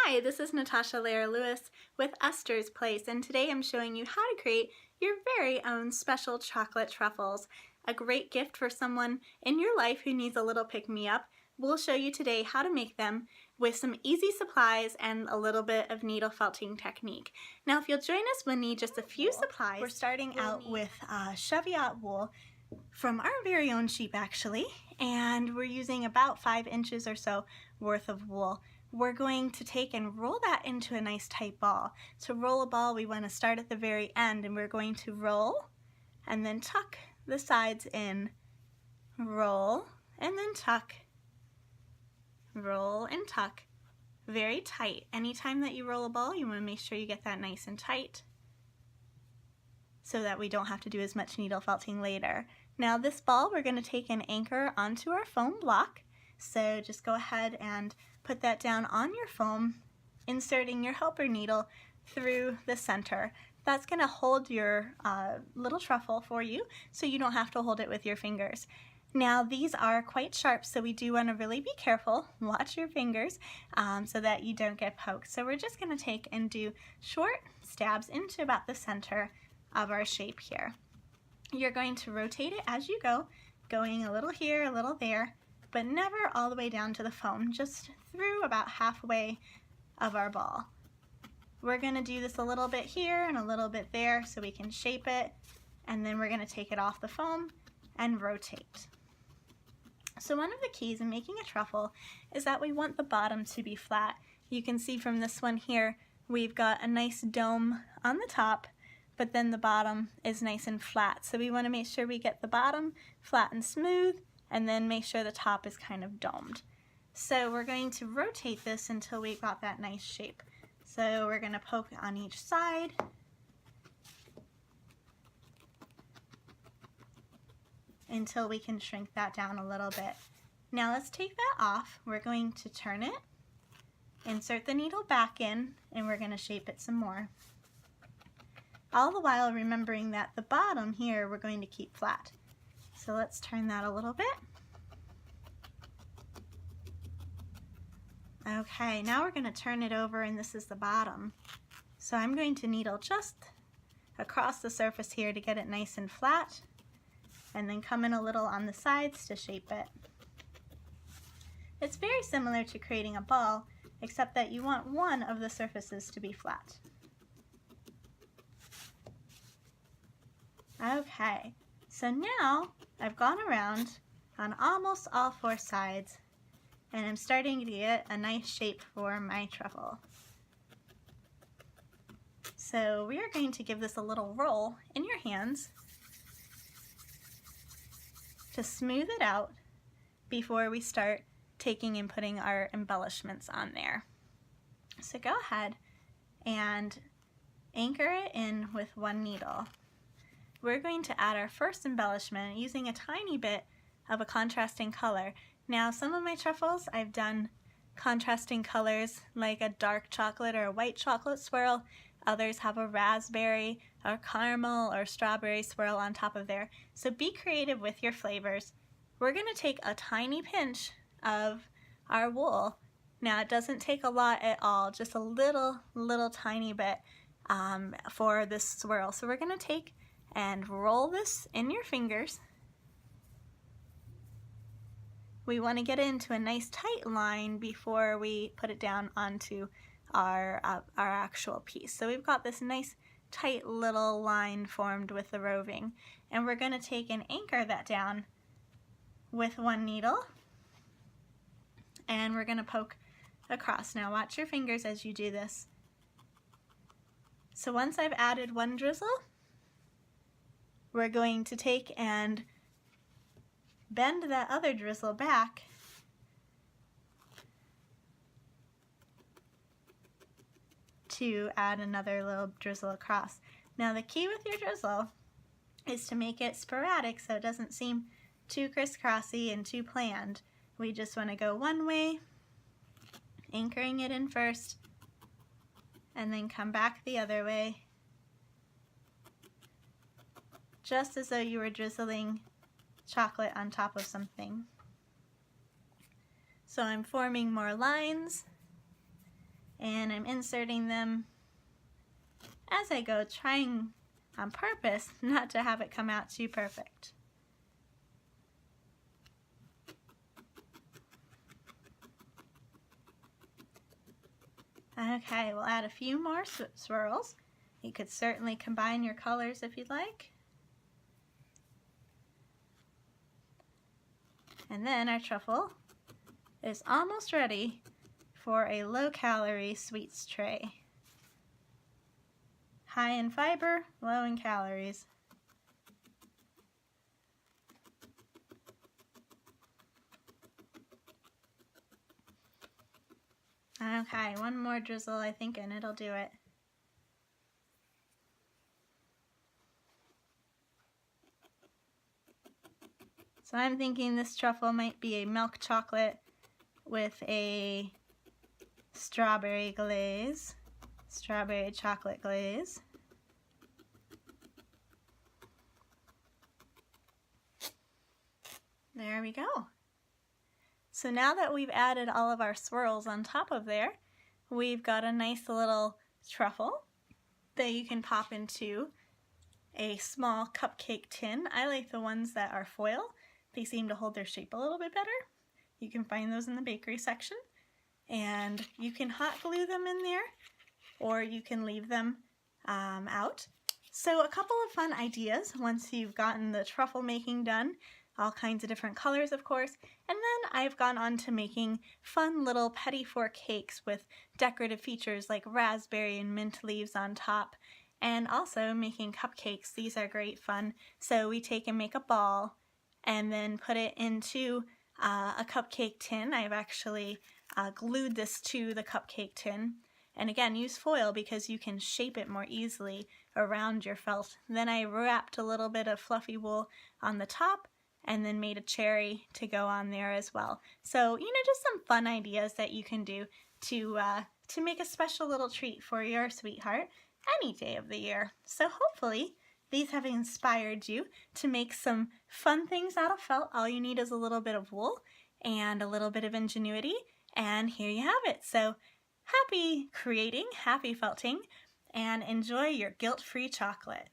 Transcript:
Hi, this is Natasha Lehrer Lewis with Esther's Place, and today I'm showing you how to create your very own special chocolate truffles. A great gift for someone in your life who needs a little pick-me-up. We'll show you today how to make them with some easy supplies and a little bit of needle felting technique. Now if you'll join us, we'll need just a few supplies. We're starting out with Cheviot wool from our very own sheep actually, and we're using about 5 inches or so worth of wool. We're going to take and roll that into a nice tight ball. To roll a ball, we want to start at the very end, and we're going to roll and then tuck the sides in, roll and then tuck, roll and tuck, very tight. Anytime that you roll a ball, you want to make sure you get that nice and tight so that we don't have to do as much needle felting later. Now this ball, we're going to take and anchor onto our foam block. So just go ahead and put that down on your foam, inserting your helper needle through the center. That's going to hold your little truffle for you, so you don't have to hold it with your fingers. Now these are quite sharp, so we do want to really be careful. Watch your fingers so that you don't get poked. So we're just going to take and do short stabs into about the center of our shape here. You're going to rotate it as you go, going a little here, a little there, but never all the way down to the foam, just through about halfway of our ball. We're going to do this a little bit here and a little bit there so we can shape it, and then we're going to take it off the foam and rotate. So one of the keys in making a truffle is that we want the bottom to be flat. You can see from this one here, we've got a nice dome on the top, but then the bottom is nice and flat. So we want to make sure we get the bottom flat and smooth, and then make sure the top is kind of domed. So we're going to rotate this until we've got that nice shape. So we're going to poke on each side. Until we can shrink that down a little bit. Now let's take that off. We're going to turn it, insert the needle back in, and we're going to shape it some more. All the while remembering that the bottom here we're going to keep flat. So let's turn that a little bit. Okay, now we're going to turn it over, and this is the bottom. So I'm going to needle just across the surface here to get it nice and flat, and then come in a little on the sides to shape it. It's very similar to creating a ball, except that you want one of the surfaces to be flat. Okay, so now I've gone around on almost all 4 sides, and I'm starting to get a nice shape for my truffle. So we are going to give this a little roll in your hands to smooth it out before we start taking and putting our embellishments on there. So go ahead and anchor it in with one needle. We're going to add our first embellishment using a tiny bit of a contrasting color. Now some of my truffles I've done contrasting colors like a dark chocolate or a white chocolate swirl. Others have a raspberry or caramel or strawberry swirl on top of there. So be creative with your flavors. We're going to take a tiny pinch of our wool. Now it doesn't take a lot at all, just a little tiny bit for this swirl. So we're going to take and roll this in your fingers. We want to get into a nice tight line before we put it down onto our actual piece. So we've got this nice tight little line formed with the roving, and we're going to take and anchor that down with one needle, and we're going to poke across. Now watch your fingers as you do this. So once I've added one drizzle, we're going to take and bend that other drizzle back to add another little drizzle across. Now the key with your drizzle is to make it sporadic so it doesn't seem too crisscrossy and too planned. We just want to go one way, anchoring it in first, and then come back the other way, just as though you were drizzling chocolate on top of something. So I'm forming more lines and I'm inserting them as I go, trying on purpose not to have it come out too perfect. Okay, we'll add a few more swirls. You could certainly combine your colors if you'd like. And then our truffle is almost ready for a low-calorie sweets tray. High in fiber, low in calories. Okay, one more drizzle I think and it'll do it. So I'm thinking this truffle might be a milk chocolate with a strawberry glaze, strawberry chocolate glaze. There we go. So now that we've added all of our swirls on top of there, we've got a nice little truffle that you can pop into a small cupcake tin. I like the ones that are foil. They seem to hold their shape a little bit better. You can find those in the bakery section. And you can hot glue them in there, or you can leave them out. So a couple of fun ideas once you've gotten the truffle making done. All kinds of different colors, of course. And then I've gone on to making fun little petit four cakes with decorative features like raspberry and mint leaves on top. And also making cupcakes. These are great fun. So we take and make a ball and then put it into a cupcake tin. I've actually glued this to the cupcake tin. And again, use foil because you can shape it more easily around your felt. Then I wrapped a little bit of fluffy wool on the top and then made a cherry to go on there as well. So, just some fun ideas that you can do to make a special little treat for your sweetheart any day of the year. So hopefully these have inspired you to make some fun things out of felt. All you need is a little bit of wool and a little bit of ingenuity, and here you have it. So happy creating, happy felting, and enjoy your guilt-free chocolate.